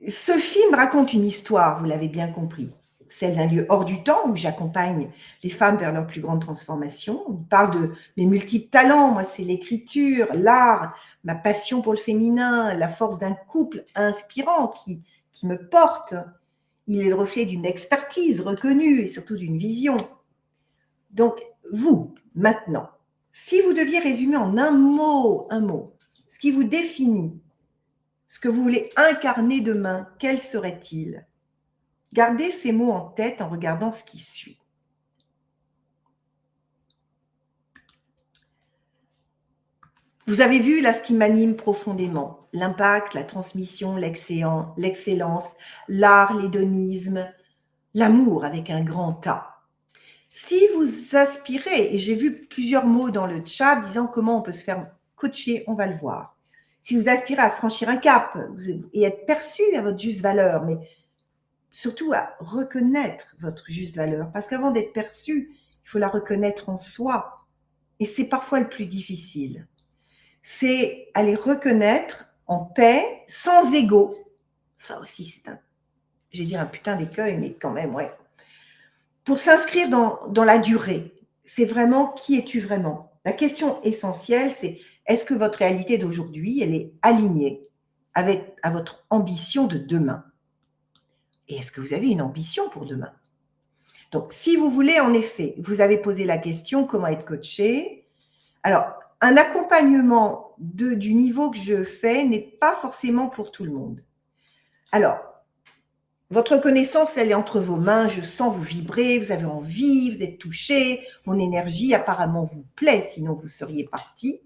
A: ce film raconte une histoire, vous l'avez bien compris. Celle d'un lieu hors du temps où j'accompagne les femmes vers leur plus grande transformation. On parle de mes multiples talents. Moi, c'est l'écriture, l'art, ma passion pour le féminin, la force d'un couple inspirant qui me porte. Il est le reflet d'une expertise reconnue et surtout d'une vision. Donc, vous, maintenant, si vous deviez résumer en un mot, ce qui vous définit, ce que vous voulez incarner demain, quel serait-il? Gardez ces mots en tête en regardant ce qui suit. Vous avez vu là ce qui m'anime profondément, l'impact, la transmission, l'excellence, l'art, l'hédonisme, l'amour avec un grand A. Si vous aspirez, et j'ai vu plusieurs mots dans le chat disant comment on peut se faire coacher, on va le voir. Si vous aspirez à franchir un cap et être perçu à votre juste valeur, mais surtout à reconnaître votre juste valeur, parce qu'avant d'être perçu, il faut la reconnaître en soi. Et c'est parfois le plus difficile. C'est aller reconnaître en paix, sans ego. Ça aussi, c'est un putain d'écueil, mais quand même, ouais. Pour s'inscrire dans la durée, c'est vraiment qui es-tu vraiment? La question essentielle, c'est est-ce que votre réalité d'aujourd'hui, elle est alignée à votre ambition de demain? Et est-ce que vous avez une ambition pour demain? Donc, si vous voulez, en effet, vous avez posé la question, comment être coaché? Alors, un accompagnement du niveau que je fais n'est pas forcément pour tout le monde. Alors, votre connaissance, elle est entre vos mains, je sens vous vibrer, vous avez envie, vous êtes touché, mon énergie apparemment vous plaît, sinon vous seriez parti.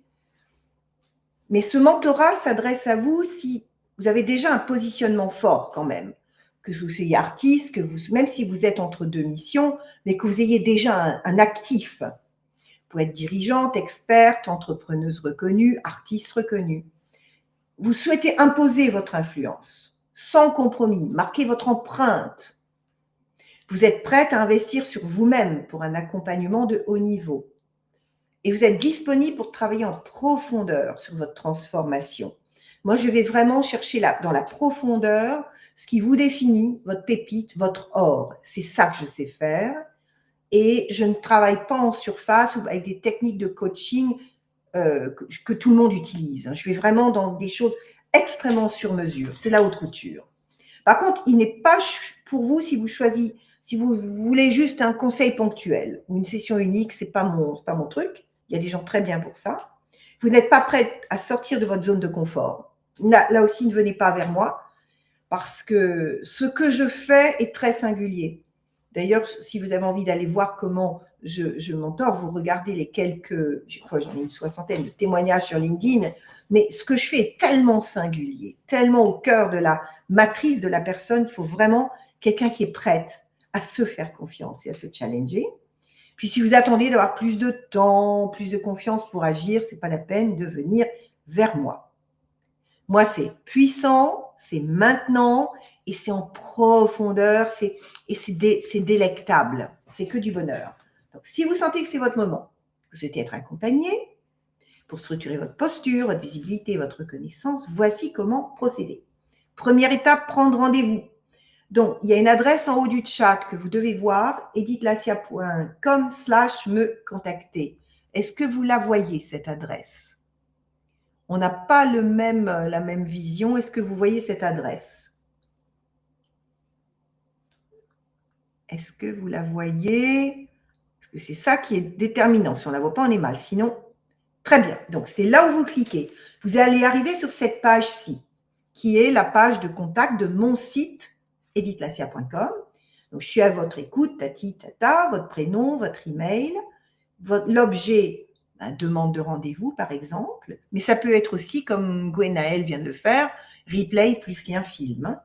A: Mais ce mentorat s'adresse à vous si vous avez déjà un positionnement fort quand même, que vous soyez artiste, même si vous êtes entre deux missions, mais que vous ayez déjà un actif. Vous pouvez être dirigeante, experte, entrepreneuse reconnue, artiste reconnue. Vous souhaitez imposer votre influence, sans compromis, marquer votre empreinte. Vous êtes prête à investir sur vous-même pour un accompagnement de haut niveau. Et vous êtes disponible pour travailler en profondeur sur votre transformation. Moi, je vais vraiment chercher dans la profondeur ce qui vous définit, votre pépite, votre or. C'est ça que je sais faire. Et je ne travaille pas en surface ou avec des techniques de coaching que tout le monde utilise. Je vais vraiment dans des choses extrêmement sur mesure. C'est la haute couture. Par contre, il n'est pas pour vous si vous voulez juste un conseil ponctuel ou une session unique, c'est pas mon truc. Il y a des gens très bien pour ça. Vous n'êtes pas prête à sortir de votre zone de confort. Là aussi, ne venez pas vers moi parce que ce que je fais est très singulier. D'ailleurs, si vous avez envie d'aller voir comment je m'entends, vous regardez les quelques, je crois j'en ai une soixantaine de témoignages sur LinkedIn, mais ce que je fais est tellement singulier, tellement au cœur de la matrice de la personne qu'il faut vraiment quelqu'un qui est prête à se faire confiance et à se challenger. Puis si vous attendez d'avoir plus de temps, plus de confiance pour agir, ce n'est pas la peine de venir vers moi. Moi, c'est puissant, c'est maintenant et c'est en profondeur et c'est délectable. C'est que du bonheur. Donc, si vous sentez que c'est votre moment, vous souhaitez être accompagné pour structurer votre posture, votre visibilité, votre reconnaissance, voici comment procéder. Première étape, prendre rendez-vous. Donc, il y a une adresse en haut du chat que vous devez voir, edithlassia.com/me contacter. Est-ce que vous la voyez, cette adresse? On n'a pas la même vision. Est-ce que vous voyez cette adresse? Est-ce que vous la voyez? Parce que c'est ça qui est déterminant. Si on ne la voit pas, on est mal. Sinon, très bien. Donc, c'est là où vous cliquez. Vous allez arriver sur cette page-ci, qui est la page de contact de mon site, edithlassia.com. Donc, je suis à votre écoute, tati, tata, votre prénom, votre email, l'objet, demande de rendez-vous, par exemple. Mais ça peut être aussi, comme Gwenaëlle vient de le faire, replay plus lien film.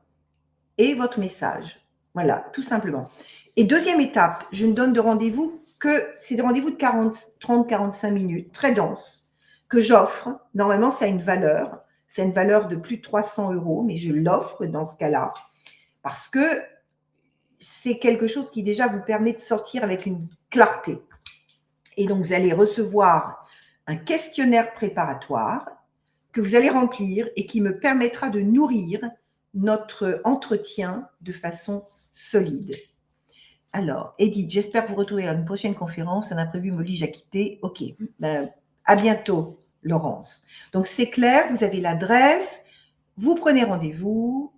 A: Et votre message. Voilà, tout simplement. Et deuxième étape, je ne donne de rendez-vous que, c'est des rendez-vous de 30-45 minutes, très denses, que j'offre. Normalement, ça a une valeur. C'est une valeur de plus de 300 €, mais je l'offre dans ce cas-là parce que c'est quelque chose qui déjà vous permet de sortir avec une clarté. Et donc, vous allez recevoir un questionnaire préparatoire que vous allez remplir et qui me permettra de nourrir notre entretien de façon solide. Alors, Edith, j'espère vous retrouver à une prochaine conférence. Un imprévu m'oblige à quitter. OK, à bientôt, Laurence. Donc, c'est clair, vous avez l'adresse, vous prenez rendez-vous,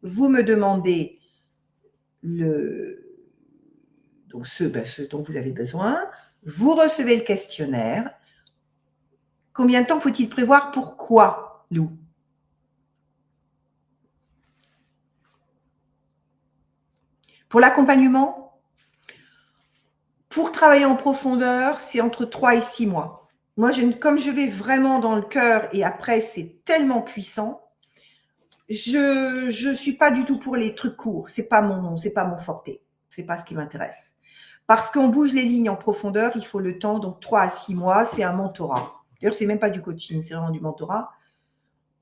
A: vous me demandez ce dont vous avez besoin, vous recevez le questionnaire. Combien de temps faut-il prévoir? Pourquoi, Lou? Pour l'accompagnement, pour travailler en profondeur, c'est entre 3 et 6 mois. Moi, comme je vais vraiment dans le cœur et après, c'est tellement puissant, je ne suis pas du tout pour les trucs courts. C'est pas mon forté. C'est pas ce qui m'intéresse. Parce qu'on bouge les lignes en profondeur, il faut le temps. Donc, 3 à 6 mois, c'est un mentorat. D'ailleurs, c'est même pas du coaching, c'est vraiment du mentorat.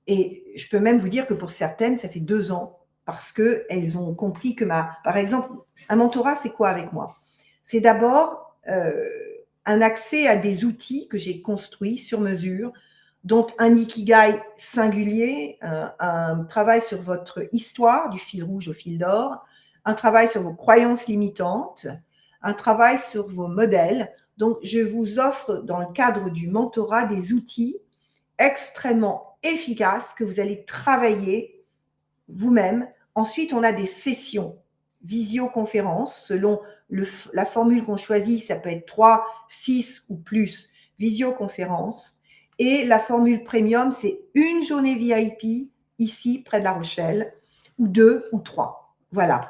A: Et je peux même vous dire que pour certaines, ça fait 2 ans parce qu'elles ont compris que par exemple, un mentorat, c'est quoi avec moi? C'est d'abord un accès à des outils que j'ai construits sur mesure, dont un ikigai singulier, un travail sur votre histoire du fil rouge au fil d'or, un travail sur vos croyances limitantes, un travail sur vos modèles. Donc, je vous offre dans le cadre du mentorat des outils extrêmement efficaces que vous allez travailler vous-même. Ensuite, on a des sessions visioconférence. Selon la formule qu'on choisit, ça peut être 3, 6 ou plus visioconférence. Et la formule premium, c'est une journée VIP ici, près de La Rochelle, ou 2 ou 3. Voilà.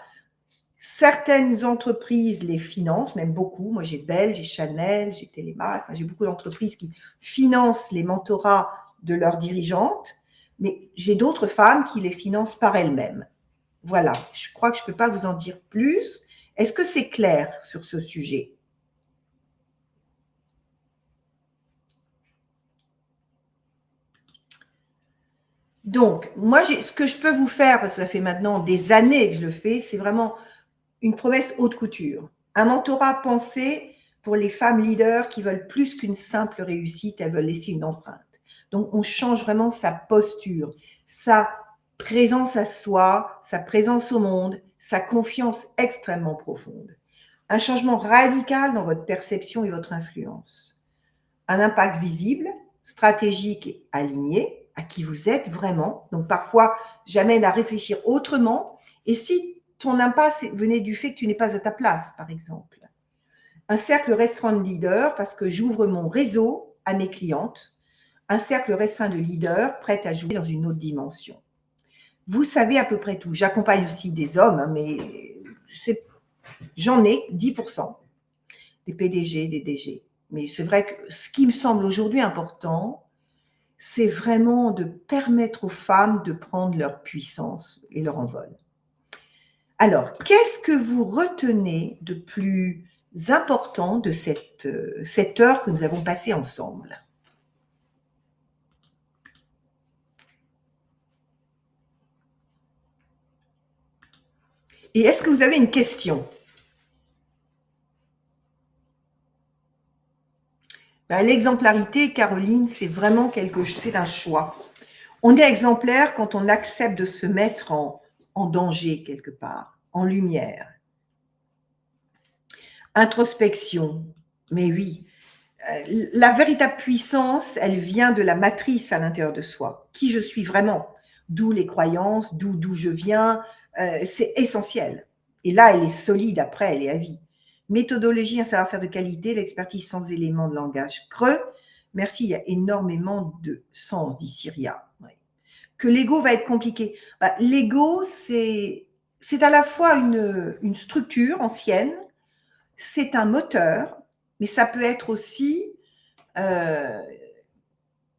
A: Certaines entreprises les financent, même beaucoup. Moi, j'ai Bell, j'ai Chanel, j'ai Télémac. J'ai beaucoup d'entreprises qui financent les mentorats de leurs dirigeantes, mais j'ai d'autres femmes qui les financent par elles-mêmes. Voilà, je crois que je ne peux pas vous en dire plus. Est-ce que c'est clair sur ce sujet? Donc, moi, ce que je peux vous faire, parce que ça fait maintenant des années que je le fais, c'est vraiment une promesse haute couture. Un mentorat pensé pour les femmes leaders qui veulent plus qu'une simple réussite, elles veulent laisser une empreinte. Donc, on change vraiment sa posture, sa présence à soi, sa présence au monde, sa confiance extrêmement profonde. Un changement radical dans votre perception et votre influence. Un impact visible, stratégique et aligné à qui vous êtes vraiment. Donc, parfois, j'amène à réfléchir autrement. Et si ton impasse venait du fait que tu n'es pas à ta place, par exemple. Un cercle restreint de leaders parce que j'ouvre mon réseau à mes clientes. Un cercle restreint de leaders prêts à jouer dans une autre dimension. Vous savez à peu près tout. J'accompagne aussi des hommes, mais j'en ai 10%, des PDG, des DG. Mais c'est vrai que ce qui me semble aujourd'hui important, c'est vraiment de permettre aux femmes de prendre leur puissance et leur envol. Alors, qu'est-ce que vous retenez de plus important de cette heure que nous avons passée ensemble ? Et est-ce que vous avez une question ? L'exemplarité, Caroline, c'est vraiment c'est un choix. On est exemplaire quand on accepte de se mettre en danger quelque part, en lumière. Introspection, mais oui. La véritable puissance, elle vient de la matrice à l'intérieur de soi. Qui je suis vraiment, d'où les croyances, d'où je viens, c'est essentiel. Et là, elle est solide après, elle est à vie. Méthodologie, un savoir-faire de qualité, l'expertise sans éléments de langage creux. Merci, il y a énormément de sens, dit Syria. Ouais. Que l'ego va être compliqué. L'ego, c'est à la fois une structure ancienne, c'est un moteur, mais ça peut être aussi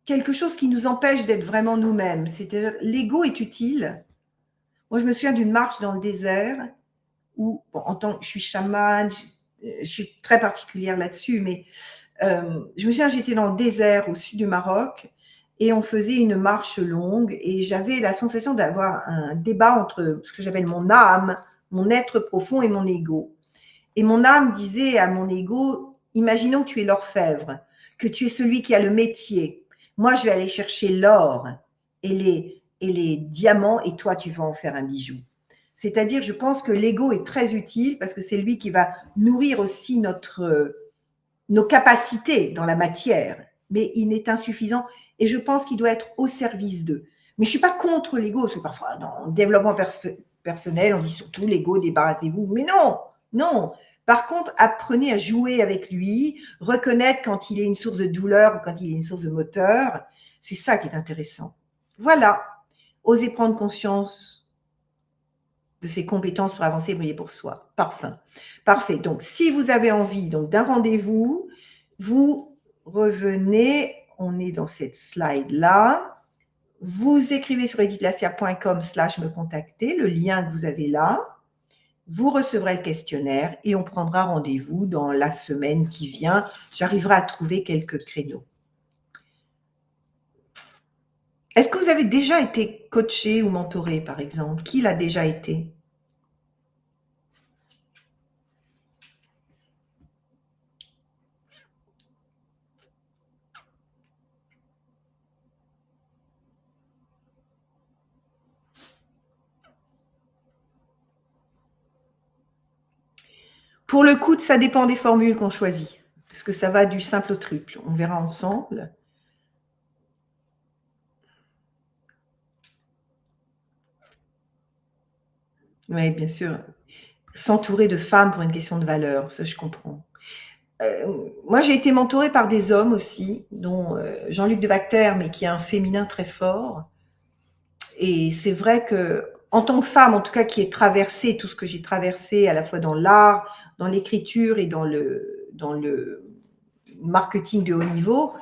A: quelque chose qui nous empêche d'être vraiment nous-mêmes. C'est-à-dire, l'ego est utile. Moi, je me souviens d'une marche dans le désert où, je suis chamane, je suis très particulière là-dessus, mais je me souviens, j'étais dans le désert au sud du Maroc et on faisait une marche longue et j'avais la sensation d'avoir un débat entre ce que j'appelle mon âme, mon être profond et mon ego. Et mon âme disait à mon ego, imaginons que tu es l'orfèvre, que tu es celui qui a le métier. Moi, je vais aller chercher l'or et les diamants et toi, tu vas en faire un bijou. C'est-à-dire, je pense que l'ego est très utile parce que c'est lui qui va nourrir aussi nos capacités dans la matière, mais il est insuffisant et je pense qu'il doit être au service d'eux. Mais je ne suis pas contre l'ego, parce que parfois, dans le développement personnel, on dit surtout l'ego, débarrassez-vous. Mais non, non. Par contre, apprenez à jouer avec lui, reconnaître quand il est une source de douleur ou quand il est une source de moteur. C'est ça qui est intéressant. Voilà. Osez prendre conscience de ses compétences pour avancer et briller pour soi. Parfait. Donc, si vous avez envie d'un rendez-vous, vous revenez, on est dans cette slide-là, vous écrivez sur edithlassia.com/me contacter, le lien que vous avez là, vous recevrez le questionnaire et on prendra rendez-vous dans la semaine qui vient. J'arriverai à trouver quelques créneaux. Est-ce que vous avez déjà été coaché ou mentoré, par exemple ? Qui l'a déjà été ? Pour le coup, ça dépend des formules qu'on choisit, parce que ça va du simple au triple. On verra ensemble. Oui, bien sûr. S'entourer de femmes pour une question de valeur, ça je comprends. Moi, j'ai été mentorée par des hommes aussi, dont Jean-Luc de Bacter, mais qui a un féminin très fort. Et c'est vrai que, en tant que femme, en tout cas, qui ait traversé tout ce que j'ai traversé, à la fois dans l'art, dans l'écriture et dans le marketing de haut niveau,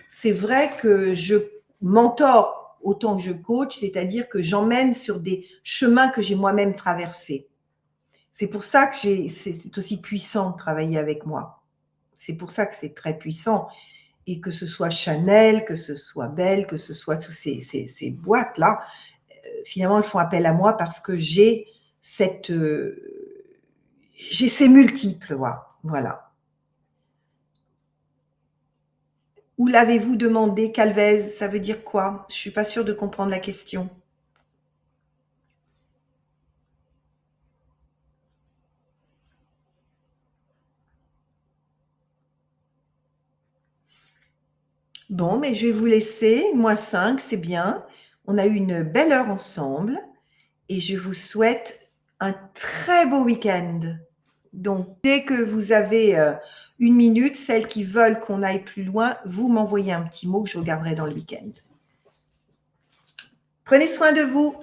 A: c'est vrai que je mentore autant que je coach, c'est-à-dire que j'emmène sur des chemins que j'ai moi-même traversés. C'est pour ça que c'est aussi puissant de travailler avec moi. C'est pour ça que c'est très puissant. Et que ce soit Chanel, que ce soit Belle, que ce soit tous ces boîtes-là, finalement, ils font appel à moi parce que j'ai c'est multiple, voilà. Où l'avez-vous demandé, Calvez? Ça veut dire quoi? Je ne suis pas sûre de comprendre la question. Bon, mais je vais vous laisser. Moi, 5, c'est bien. On a eu une belle heure ensemble et je vous souhaite un très beau week-end. Donc, dès que vous avez 1 minute, celles qui veulent qu'on aille plus loin, vous m'envoyez un petit mot que je regarderai dans le week-end. Prenez soin de vous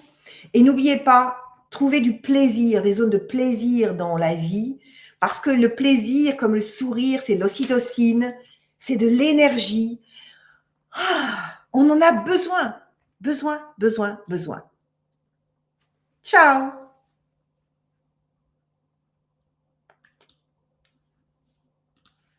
A: et n'oubliez pas, trouvez du plaisir, des zones de plaisir dans la vie, parce que le plaisir, comme le sourire, c'est de l'ocytocine, c'est de l'énergie. On en a besoin. Ciao.